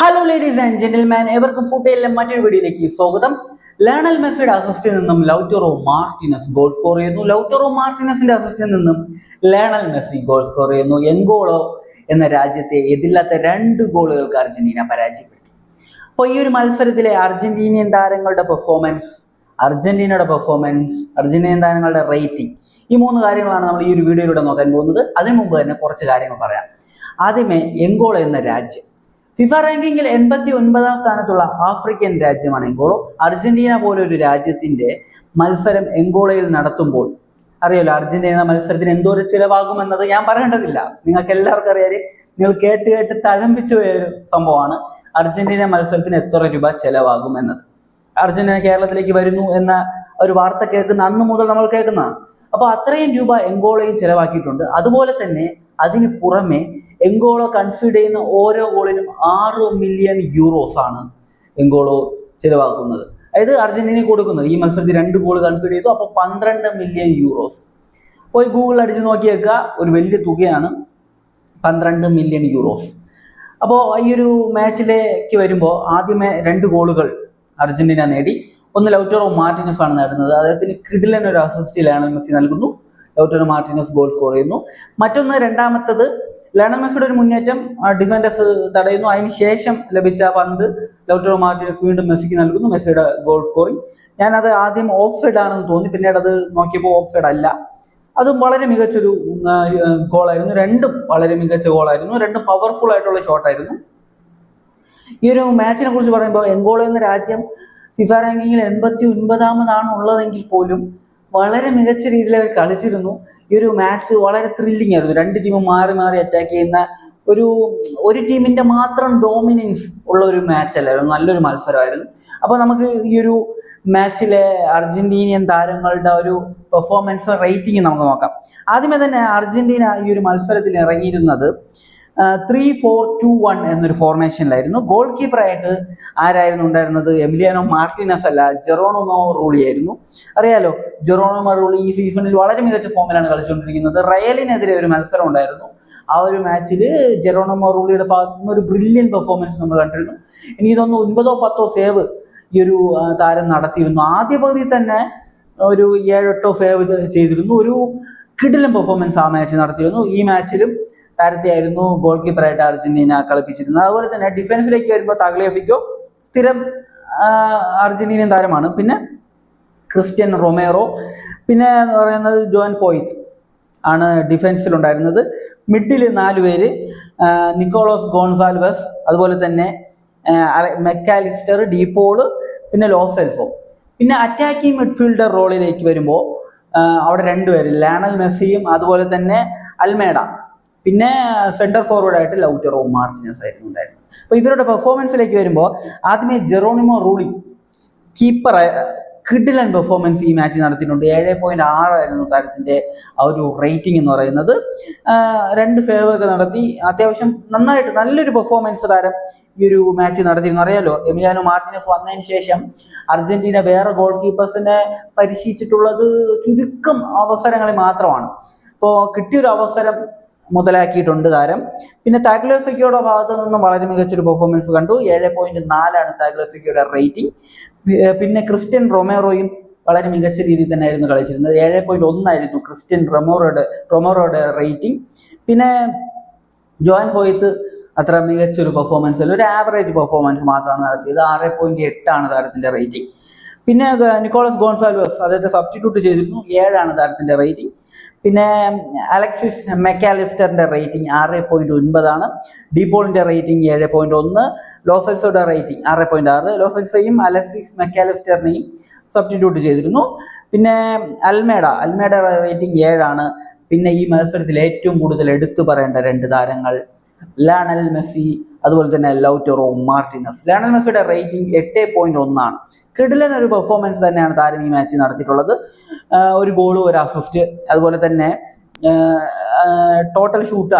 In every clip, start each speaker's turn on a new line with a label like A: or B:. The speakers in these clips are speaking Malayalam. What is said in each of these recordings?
A: ഹലോ ലേഡീസ് ആൻഡ് ജെന്റിൽമാൻ, എവർക്കും ഫുട്ബോളിലെ മറ്റൊരു വീഡിയോയിലേക്ക് സ്വാഗതം. ലയണൽ മെസ്സിയുടെ അസിസ്റ്റിൽ നിന്നും ലൗറ്ററോ മാർട്ടിനസ് ഗോൾ സ്കോർ ചെയ്യുന്നു. ലൗറ്ററോ മാർട്ടിനസിന്റെ അസിസ്റ്റിൽ നിന്നും ലയണൽ മെസ്സി ഗോൾ സ്കോർ ചെയ്യുന്നു. എങ്കോളോ എന്ന രാജ്യത്തെ എതിരില്ലാത്ത 2 ഗോളുകൾക്ക് അർജന്റീന പരാജയപ്പെട്ടു. അപ്പോൾ ഈ ഒരു മത്സരത്തിലെ അർജന്റീനിയൻ താരങ്ങളുടെ പെർഫോമൻസ്, അർജന്റീനിയൻ താരങ്ങളുടെ റേറ്റിംഗ്, ഈ 3 കാര്യങ്ങളാണ് നമ്മൾ ഈ ഒരു വീഡിയോയിലൂടെ നോക്കാൻ പോകുന്നത്. അതിനു മുമ്പ് തന്നെ കുറച്ച് കാര്യങ്ങൾ പറയാം. ആദ്യമേ എങ്കോളോ എന്ന രാജ്യം ഫിഫ റാങ്കിങ്ങിൽ 89ാം സ്ഥാനത്തുള്ള ആഫ്രിക്കൻ രാജ്യമാണ് എങ്കോളോ. അർജന്റീന പോലെ ഒരു രാജ്യത്തിന്റെ മത്സരം എങ്കോളയിൽ നടത്തുമ്പോൾ അറിയാലോ, അർജന്റീന മത്സരത്തിന് എന്തോരം ചിലവാകുമെന്നത് ഞാൻ പറയേണ്ടതില്ല, നിങ്ങൾക്ക് എല്ലാവർക്കും അറിയാം. നിങ്ങൾ കേട്ട് തഴമ്പിച്ചു പോയ ഒരു സംഭവമാണ് അർജന്റീന മത്സരത്തിന് എത്ര രൂപ ചിലവാകുമെന്നത്. അർജന്റീന കേരളത്തിലേക്ക് വരുന്നു എന്ന ഒരു വാർത്ത കേൾക്കുന്ന അന്ന് മുതൽ നമ്മൾ കേൾക്കുന്നതാണ്. അപ്പോൾ അത്രയും രൂപ എങ്കോളയും ചിലവാക്കിയിട്ടുണ്ട്. അതുപോലെ തന്നെ അതിന് പുറമെ എങ്കോളോ കൺസിഡർ ചെയ്യുന്ന ഓരോ ഗോളിനും 6 മില്യൺ യൂറോസ് ആണ് എങ്കോളോ ചിലവാക്കുന്നത്. അതായത് അർജന്റീന കൊടുക്കുന്നത് ഈ മത്സരത്തിൽ 2 ഗോൾ കൺസിഡർ ചെയ്തു, അപ്പോൾ 12 മില്യൺ യൂറോസ്. പോയി ഗൂഗിൾ അടിച്ച് നോക്കിയേക്കുക, ഒരു വലിയ തുകയാണ് 12 മില്യൺ യൂറോസ്. അപ്പോൾ ഈ ഒരു മാച്ചിലേക്ക് വരുമ്പോൾ ആദ്യമേ 2 ഗോളുകൾ അർജന്റീന നേടി. ഒന്ന് ലൗറ്ററോ മാർട്ടിനസ് ആണ് നേടുന്നത്. അദ്ദേഹത്തിന് കിടിലൻ ഒരു അസിസ്റ്റ് ലയണൽ മെസ്സി നൽകുന്നു. ലൗറ്ററോ മാർട്ടിനസ് ഗോൾ സ്കോർ ചെയ്യുന്നു. മറ്റൊന്ന്, രണ്ടാമത്തത് ലയണൽ മെസ്സിയുടെ ഒരു മുന്നേറ്റം ഡിഫൻഡേഴ്സ് തടയുന്നു. അതിനുശേഷം ലഭിച്ച പന്ത് ലൗറ്ററോ മാർട്ടിനസ് വീണ്ടും മെസ്സിക്ക് നൽകുന്നു. മെസ്സിയുടെ ഗോൾ സ്കോറിംഗ്. ഞാനത് ആദ്യം ഓഫ് സൈഡ് ആണെന്ന് തോന്നി, പിന്നീട് അത് നോക്കിയപ്പോൾ ഓഫ് സൈഡ് അല്ല. അതും വളരെ മികച്ചൊരു ഗോളായിരുന്നു. 2ഉം വളരെ മികച്ച ഗോളായിരുന്നു. 2ഉം പവർഫുൾ ആയിട്ടുള്ള ഷോട്ടായിരുന്നു. ഈ ഒരു മാച്ചിനെ കുറിച്ച് പറയുമ്പോൾ എങ്കോളോ എന്ന രാജ്യം ഫിഫ റാങ്കിങ്ങിൽ 89ാമതാണ് ഉള്ളതെങ്കിൽ പോലും വളരെ മികച്ച രീതിയിൽ അവർ കളിച്ചിരുന്നു. ഈ ഒരു മാച്ച് വളരെ ത്രില്ലിംഗ് ആയിരുന്നു. 2 ടീമും മാറി മാറി അറ്റാക്ക് ചെയ്യുന്ന ഒരു ടീമിന്റെ മാത്രം ഡോമിനൻസ് ഉള്ള ഒരു മാച്ച് അല്ലായിരുന്നു, നല്ലൊരു മത്സരമായിരുന്നു. അപ്പോൾ നമുക്ക് ഈ ഒരു മാച്ചിലെ അർജന്റീനിയൻ താരങ്ങളുടെ ഒരു പെർഫോമൻസ് റേറ്റിംഗ് നമുക്ക് നോക്കാം. ആദ്യമേ തന്നെ അർജന്റീന ഈ ഒരു മത്സരത്തിൽ ഇറങ്ങിയിരുന്നത് 3-4-2-1 എന്നൊരു ഫോർമേഷനിലായിരുന്നു. ഗോൾ കീപ്പറായിട്ട് ആരായിരുന്നു ഉണ്ടായിരുന്നത്? എമിലിയാനോ മാർട്ടിനസ് അല്ല, ജെറോണിമോ റൂളി ആയിരുന്നു. അറിയാലോ, ജെറോണിമോ റൂളി ഈ സീസണിൽ വളരെ മികച്ച ഫോമിലാണ് കളിച്ചുകൊണ്ടിരിക്കുന്നത്. റയലിനെതിരെ ഒരു മത്സരം ഉണ്ടായിരുന്നു. ആ ഒരു മാച്ചിൽ ജെറോണിമോ റൂളിയുടെ ഭാഗത്തു നിന്ന് ഒരു ബ്രില്യൻ പെർഫോമൻസ് നമ്മൾ കണ്ടിരുന്നു. എനിക്ക് തോന്നുന്നു 9-10 സേവ് ഈ ഒരു താരം നടത്തിയിരുന്നു. ആദ്യ പകുതിയിൽ തന്നെ ഒരു 7-8 സേവ് ചെയ്തിരുന്നു. ഒരു കിടിലൻ പെർഫോമൻസ് ആ മാച്ച് നടത്തിയിരുന്നു. ഈ മാച്ചിലും താരത്തെയായിരുന്നു ഗോൾ കീപ്പറായിട്ട് അർജന്റീന കളിപ്പിച്ചിരുന്നത്. അതുപോലെ തന്നെ ഡിഫൻസിലേക്ക് വരുമ്പോൾ താഗ്ലിയഫിക്കോ സ്ഥിരം അർജന്റീനിയൻ താരമാണ്. പിന്നെ ക്രിസ്ത്യൻ റൊമേറോ, പിന്നെ എന്ന് പറയുന്നത് ജോൻ ഫോയിത്ത് ആണ് ഡിഫൻസിലുണ്ടായിരുന്നത്. മിഡിൽ 4 പേര്, നിക്കോളോസ് ഗോൺസാൽവസ്, അതുപോലെ തന്നെ മെക്കാലിസ്റ്റർ, ഡീപോള്, പിന്നെ ലോസെൽസോ. പിന്നെ അറ്റാക്കിംഗ് മിഡ്ഫീൽഡർ റോളിലേക്ക് വരുമ്പോൾ അവിടെ 2 പേര്, ലയണൽ മെസ്സിയും അതുപോലെ തന്നെ അൽമേഡ, പിന്നെ സെന്റർ ഫോർവേഡായിട്ട് ലൗറ്ററോ മാർട്ടിനസ് ആയിരുന്നു ഉണ്ടായിരുന്നത്. അപ്പോൾ ഇവരുടെ പെർഫോമൻസിലേക്ക് വരുമ്പോൾ ആദ്യമേ ജെറോണിമോ റൂളി കീപ്പർ കിടിലൻ പെർഫോമൻസ് ഈ മാച്ച് നടത്തിയിട്ടുണ്ട്. 7.6 ആയിരുന്നു താരത്തിൻ്റെ ആ ഒരു റേറ്റിംഗ് എന്ന് പറയുന്നത്. 2 സേവൊക്കെ നടത്തി. അത്യാവശ്യം നന്നായിട്ട് നല്ലൊരു പെർഫോമൻസ് താരം ഈ ഒരു മാച്ച് നടത്തിയിരുന്നു. അറിയാലോ, എമിലിയാനോ മാർട്ടിനസ് വന്നതിന് ശേഷം അർജന്റീന വേറെ ഗോൾ കീപ്പേഴ്സിനെ പരീക്ഷിച്ചിട്ടുള്ളത് ചുരുക്കം അവസരങ്ങളിൽ മാത്രമാണ്. അപ്പോൾ കിട്ടിയൊരു അവസരം മുതലാക്കിയിട്ടുണ്ട് താരം. പിന്നെ താഗ്ലിയഫിക്കോയുടെ ഭാഗത്തു നിന്നും വളരെ മികച്ചൊരു പെർഫോമൻസ് കണ്ടു. 7.4 ആണ് താഗ്ലിയഫിക്കോയുടെ റേറ്റിംഗ്. പിന്നെ ക്രിസ്ത്യൻ റൊമേറോയും വളരെ മികച്ച രീതിയിൽ തന്നെയായിരുന്നു കളിച്ചിരുന്നത്. 7.1 ആയിരുന്നു ക്രിസ്ത്യൻ റൊമേറോയുടെ റേറ്റിംഗ്. പിന്നെ ജോൻ ഫോയിത്ത് അത്ര മികച്ചൊരു പെർഫോമൻസ് അല്ല, ഒരു ആവറേജ് പെർഫോമൻസ് മാത്രമാണ് നടത്തിയത്. 6.8 ആണ് താരത്തിന്റെ റേറ്റിംഗ്. പിന്നെ നിക്കോളസ് ഗോൺസാൽവസ് അദ്ദേഹത്തെ സബ്സ്റ്റിറ്റ്യൂട്ട് ചെയ്തിരുന്നു. 7 ആണ് താരത്തിന്റെ റേറ്റിംഗ്. പിന്നെ അലക്സിസ് മെക്കാലിസ്റ്ററിന്റെ റേറ്റിംഗ് 6.9 ആണ്. ഡീപോളിന്റെ റേറ്റിംഗ് 7.1. ലോസെൽസോയുടെ റേറ്റിംഗ് 6.6. ലോസെൽസയും അലക്സിസ് മെക്കാലിസ്റ്ററിനെയും സബ്സ്റ്റിറ്റ്യൂട്ട് ചെയ്തിരുന്നു. പിന്നെ അൽമേഡ റേറ്റിംഗ് 7 ആണ്. പിന്നെ ഈ മത്സരത്തിൽ ഏറ്റവും കൂടുതൽ എടുത്തു പറയേണ്ട 2 താരങ്ങൾ ലയണൽ മെസ്സി, അതുപോലെ തന്നെ ലൗറ്ററോ മാർട്ടിനസ്. ലയണൽ മെസ്സിയുടെ റേറ്റിംഗ് 8.1 ആണ്. കിടിലൻ ഒരു പെർഫോമൻസ് തന്നെയാണ് താരം ഈ മാച്ച് നടത്തിയിട്ടുള്ളത്. ഒരു ഗോള്, ഒരു അസിസ്റ്റ്, അതുപോലെ തന്നെ ടോട്ടൽ ഷൂട്ട്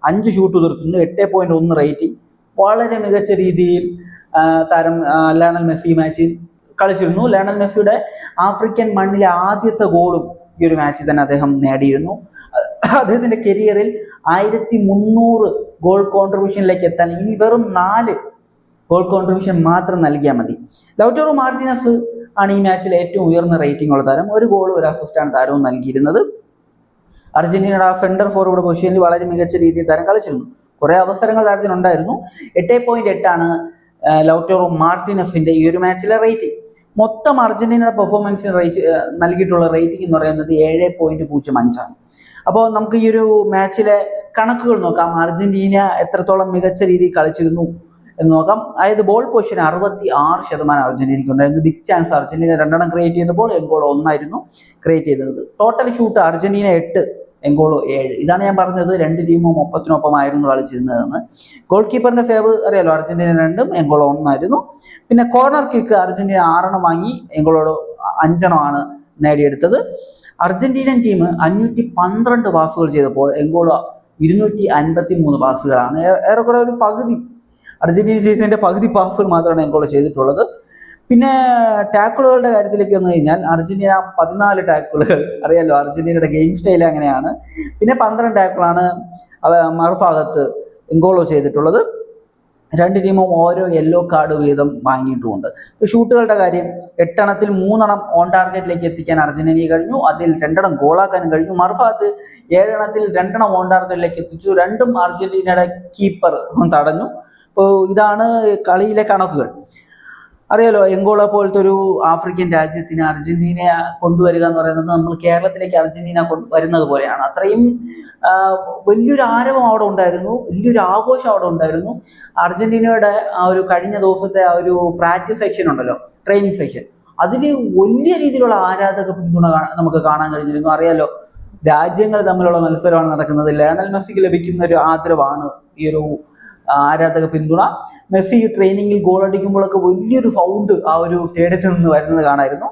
A: 5 ഷൂട്ട് തീർത്തുന്നു. 8.1 റേറ്റിംഗ്. വളരെ മികച്ച രീതിയിൽ താരം ലയണൽ മെസ്സി മാച്ചിൽ കളിച്ചിരുന്നു. ലയണൽ മെസ്സിയുടെ ആഫ്രിക്കൻ മണ്ണിലെ ആദ്യത്തെ ഗോളും ഈ ഒരു മാച്ചിൽ തന്നെ അദ്ദേഹം നേടിയിരുന്നു. അദ്ദേഹത്തിന്റെ കരിയറിൽ 1300 ഗോൾ കോൺട്രിബ്യൂഷനിലേക്ക് എത്താൻ ഇനി വെറും 4 ഗോൾ കോൺട്രിബ്യൂഷൻ മാത്രം നൽകിയാൽ മതി. ലൗറ്റോറോ മാർട്ടിനസ് ആണ് ഈ മാച്ചിൽ ഏറ്റവും ഉയർന്ന റേറ്റിംഗ് ഉള്ള താരം. 1 ഗോൾ 1 അസിസ്റ്റാണ് താരവും നൽകിയിരുന്നത്. അർജന്റീനയുടെ സെന്റർ ഫോർവേഡ് പൊസിഷനിൽ വളരെ മികച്ച രീതിയിൽ താരം കളിച്ചിരുന്നു. കുറെ അവസരങ്ങൾ താരത്തിനുണ്ടായിരുന്നു. 8.8 ആണ് ലൗറ്റോറോ മാർട്ടിനസിന്റെ ഈ ഒരു മാച്ചിലെ റേറ്റിംഗ്. മൊത്തം അർജന്റീനയുടെ പെർഫോമൻസിന് നൽകിയിട്ടുള്ള റേറ്റിംഗ് എന്ന് പറയുന്നത് 7.05 ആണ്. അപ്പോൾ നമുക്ക് ഈ ഒരു മാച്ചിലെ കണക്കുകൾ നോക്കാം. അർജന്റീന എത്രത്തോളം മികച്ച രീതിയിൽ കളിച്ചിരുന്നു എന്ന് നോക്കാം. അതായത് ബോൾ പൊസിഷൻ 66% അർജന്റീനയ്ക്ക് ഉണ്ടായിരുന്നു. ബിഗ് ചാൻസ് അർജന്റീന 2 ക്രിയേറ്റ് ചെയ്തപ്പോൾ എങ്കോളോ 1 ക്രിയേറ്റ് ചെയ്തത്. Total shoot Argentina 8, എങ്കോളോ 7. ഇതാണ് ഞാൻ പറഞ്ഞത്, 2 ടീമും ഒപ്പത്തിനൊപ്പമായിരുന്നു കളിച്ചിരുന്നതെന്ന്. ഗോൾ കീപ്പറിന്റെ ഫേവ് അറിയാലോ, അർജന്റീന 2, എങ്കോളോ 1. പിന്നെ കോർണർ കിക്ക് അർജന്റീന 6 വാങ്ങി, എങ്കോളോ 5 നേടിയെടുത്തത്. അർജന്റീനൻ ടീം 512 പാസുകൾ ചെയ്തപ്പോൾ എങ്കോളോ 253 പാസുകളാണ്. ഏറെക്കുറെ ഒരു പകുതി, അർജന്റീന ചെയ്തതിന്റെ പകുതി പാസുകൾ മാത്രമാണ് എങ്കോളോ ചെയ്തിട്ടുള്ളത്. പിന്നെ ടാക്കിളുകളുടെ കാര്യത്തിലേക്ക് വന്നു കഴിഞ്ഞാൽ അർജന്റീന 14 ടാക്കിളുകൾ, അറിയാലോ അർജന്റീനയുടെ ഗെയിം സ്റ്റൈൽ അങ്ങനെയാണ്. പിന്നെ 12 ടാക്കിളാണ് മറുഭാഗത്ത് എങ്കോളോ ചെയ്തിട്ടുള്ളത്. 2 ടീമും ഓരോ യെല്ലോ കാർഡ് വീതം വാങ്ങിയിട്ടുമുണ്ട്. ഷൂട്ടുകളുടെ കാര്യം 8 3 ഓൺ ടാർഗറ്റിലേക്ക് എത്തിക്കാൻ അർജന്റീനയ്ക്ക് കഴിഞ്ഞു. അതിൽ 2 ഗോളാക്കാനും കഴിഞ്ഞു. മറുഭാഗത്ത് 7 2 ഓൺ ടാർഗറ്റിലേക്ക് എത്തിച്ചു. 2 അർജന്റീനയുടെ കീപ്പർ തടഞ്ഞു. അപ്പോൾ ഇതാണ് കളിയിലെ കണക്കുകൾ. അറിയാലോ, എങ്കോളോ പോലത്തെ ഒരു ആഫ്രിക്കൻ രാജ്യത്തിന് അർജന്റീന കൊണ്ടുവരിക എന്ന് പറയുന്നത് നമ്മൾ കേരളത്തിലേക്ക് അർജന്റീന വരുന്നത് പോലെയാണ്. അത്രയും വലിയൊരു ആരവം അവിടെ ഉണ്ടായിരുന്നു, വലിയൊരു ആഘോഷം അവിടെ ഉണ്ടായിരുന്നു. അർജന്റീനയുടെ ആ ഒരു കഴിഞ്ഞ ദിവസത്തെ ആ ഒരു പ്രാക്ടീസ് സെക്ഷൻ ഉണ്ടല്ലോ, ട്രെയിനിങ് സെക്ഷൻ, അതിൽ വലിയ രീതിയിലുള്ള ആരാധക പിന്തുണ നമുക്ക് കാണാൻ കഴിഞ്ഞിരുന്നു. അറിയാലോ, രാജ്യങ്ങൾ തമ്മിലുള്ള മത്സരമാണ് നടക്കുന്നത്. ലയണൽ മെസ്സിക്ക് ലഭിക്കുന്ന ഒരു ആദരവാണ് ഈ ഒരു ആരാധക പിന്തുണ. മെസ്സി ട്രെയിനിങ്ങിൽ ഗോൾ അടിക്കുമ്പോഴൊക്കെ വലിയൊരു സൗണ്ട് ആ ഒരു സ്റ്റേഡിയത്തിൽ നിന്ന് വരുന്നത് കാണായിരുന്നു.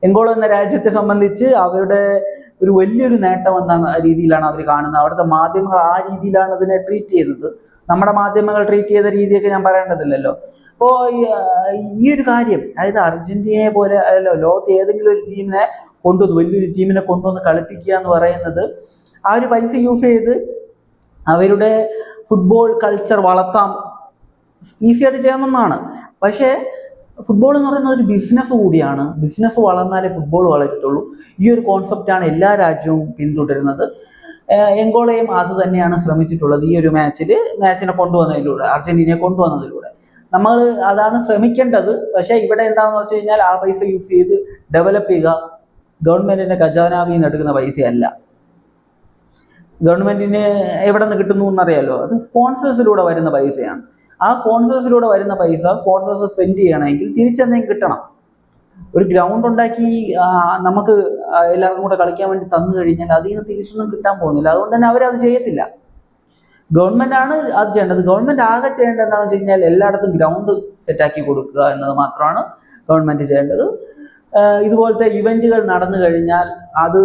A: എങ്കോളോ എന്ന രാജ്യത്തെ സംബന്ധിച്ച് അവരുടെ ഒരു വലിയൊരു നേട്ടം എന്ന രീതിയിലാണ് അവർ കാണുന്നത്. അവിടുത്തെ മാധ്യമങ്ങൾ ആ രീതിയിലാണ് അതിനെ ട്രീറ്റ് ചെയ്യുന്നത്. നമ്മുടെ മാധ്യമങ്ങൾ ട്രീറ്റ് ചെയ്ത രീതിയൊക്കെ ഞാൻ പറയേണ്ടതില്ലല്ലോ. അപ്പോൾ ഈ ഒരു കാര്യം, അതായത് അർജന്റീനയെ പോലെ അല്ലല്ലോ ലോകത്ത് ഏതെങ്കിലും ഒരു ടീമിനെ കൊണ്ടുവന്ന്, വലിയൊരു ടീമിനെ കൊണ്ടുവന്ന് കളിപ്പിക്കുക എന്ന് പറയുന്നത്, ആ ഒരു പൈസ യൂസ് ചെയ്ത് അവരുടെ ഫുട്ബോൾ കൾച്ചർ വളർത്താം, ഈസി ആയിട്ട് ചെയ്യാവുന്നതാണ്. പക്ഷേ ഫുട്ബോൾ എന്ന് പറയുന്നത് ഒരു ബിസിനസ് കൂടിയാണ്. ബിസിനസ് വളർന്നാലേ ഫുട്ബോൾ വളരത്തുള്ളൂ. ഈ ഒരു കോൺസെപ്റ്റാണ് എല്ലാ രാജ്യവും പിന്തുടരുന്നത്. എങ്കോളയും അത് തന്നെയാണ് ശ്രമിച്ചിട്ടുള്ളത്. ഈ ഒരു മാച്ചിനെ കൊണ്ടുവന്നതിലൂടെ, അർജന്റീനയെ കൊണ്ടുവന്നതിലൂടെ നമ്മൾ അതാണ് ശ്രമിക്കേണ്ടത്. പക്ഷേ ഇവിടെ എന്താണെന്ന് വെച്ച് കഴിഞ്ഞാൽ ആ പൈസ യൂസ് ചെയ്ത് ഡെവലപ്പ് ചെയ്യുക. ഗവൺമെന്റിന്റെ ഖജാനാവിൽ നിന്ന് എടുക്കുന്ന പൈസയല്ല. ഗവൺമെന്റിന് എവിടെ നിന്ന് കിട്ടുന്നു എന്നറിയാലോ, അത് സ്പോൺസേഴ്സിലൂടെ വരുന്ന പൈസയാണ്. ആ സ്പോൺസേഴ്സിലൂടെ വരുന്ന പൈസ സ്പോൺസേഴ്സ് സ്പെൻഡ് ചെയ്യണമെങ്കിൽ തിരിച്ചെന്തെങ്കിലും കിട്ടണം. ഒരു ഗ്രൗണ്ട് ഉണ്ടാക്കി നമുക്ക് എല്ലാവർക്കും കൂടെ കളിക്കാൻ വേണ്ടി തന്നു കഴിഞ്ഞാൽ അതിൽ നിന്ന് തിരിച്ചൊന്നും കിട്ടാൻ പോകുന്നില്ല. അതുകൊണ്ട് തന്നെ അവരത് ചെയ്യത്തില്ല. ഗവൺമെന്റ് ആണ് അത് ചെയ്യേണ്ടത്. ഗവൺമെന്റ് ആകെ ചെയ്യേണ്ടത് എന്താണെന്ന് വെച്ച് കഴിഞ്ഞാൽ എല്ലായിടത്തും ഗ്രൗണ്ട് സെറ്റാക്കി കൊടുക്കുക എന്നത് മാത്രമാണ് ഗവൺമെന്റ് ചെയ്യേണ്ടത്. ഇതുപോലത്തെ ഇവന്റുകൾ നടന്നു കഴിഞ്ഞാൽ അത്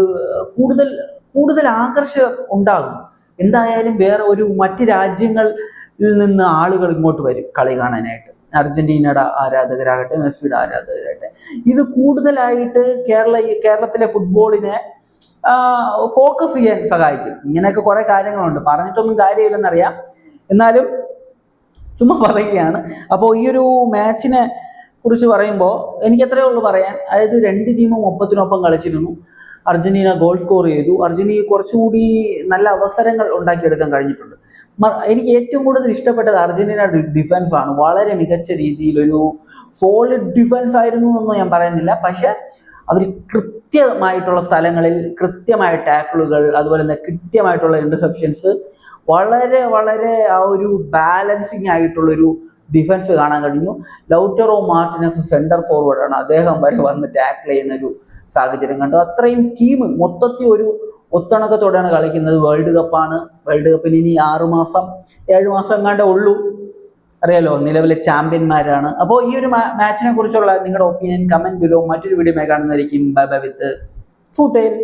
A: കൂടുതൽ ആകർഷകം ഉണ്ടാകും. എന്തായാലും വേറെ മറ്റ് രാജ്യങ്ങളിൽ നിന്ന് ആളുകൾ ഇങ്ങോട്ട് വരും കളി കാണാനായിട്ട്. അർജന്റീനയുടെ ആരാധകരാകട്ടെ, മെസ്സിയുടെ ആരാധകരാകട്ടെ. ഇത് കൂടുതലായിട്ട് കേരളത്തിലെ ഫുട്ബോളിനെ ഫോക്കസ് ചെയ്യാൻ സഹായിക്കും. ഇങ്ങനെയൊക്കെ കുറെ കാര്യങ്ങളുണ്ട്, പറഞ്ഞിട്ടൊന്നും കാര്യമില്ലെന്നറിയാം, എന്നാലും ചുമ്മാ പറയുകയാണ്. അപ്പോൾ ഈ ഒരു മാച്ചിനെ കുറിച്ച് പറയുമ്പോൾ എനിക്ക് എത്രയേ ഉള്ളൂ പറയാൻ. അതായത് 2 ടീമും ഒപ്പത്തിനൊപ്പം കളിച്ചിരുന്നു. അർജന്റീന ഗോൾ സ്കോർ ചെയ്തു. അർജന്റീന കുറച്ചുകൂടി നല്ല അവസരങ്ങൾ ഉണ്ടാക്കിയെടുക്കാൻ കഴിഞ്ഞിട്ടുണ്ട്. എനിക്ക് ഏറ്റവും കൂടുതൽ ഇഷ്ടപ്പെട്ടത് അർജന്റീന ഡിഫൻസ് ആണ്. വളരെ മികച്ച രീതിയിലൊരു സോളിഡ് ഡിഫൻസ് ആയിരുന്നു എന്നൊന്നും ഞാൻ പറയുന്നില്ല. പക്ഷെ അവർ കൃത്യമായിട്ടുള്ള സ്ഥലങ്ങളിൽ കൃത്യമായ ടാക്കിളുകൾ, അതുപോലെ തന്നെ കൃത്യമായിട്ടുള്ള ഇന്റർസെപ്ഷൻസ്, വളരെ വളരെ ആ ഒരു ബാലൻസിങ് ആയിട്ടുള്ളൊരു ഡിഫൻസ് കാണാൻ കഴിഞ്ഞു. ലൗറ്ററോ മാർട്ടിനസ് സെന്റർ ഫോർവേഡ് ആണ്, അദ്ദേഹം വരെ വന്ന് ടാക്കിൾ ചെയ്യുന്ന ഒരു സാഹചര്യം കണ്ടു. അത്രയും ടീം മൊത്തത്തിൽ ഒരു ഒത്തിണക്കത്തോടെയാണ് കളിക്കുന്നത്. വേൾഡ് കപ്പാണ്. വേൾഡ് കപ്പിന് ഇനി 6 മാസം 7 മാസം എങ്ങാണ്ടേ ഉള്ളൂ. അറിയാലോ, നിലവിലെ ചാമ്പ്യന്മാരാണ്. അപ്പോൾ ഈ ഒരു മാച്ചിനെ കുറിച്ചുള്ള നിങ്ങളുടെ ഒപ്പീനിയൻ കമന്റ് ബിലോ. മറ്റൊരു വീഡിയോ കാണുന്നതായിരിക്കും. ബൈ ബൈ വിത്ത് ഫുട്ബോൾ.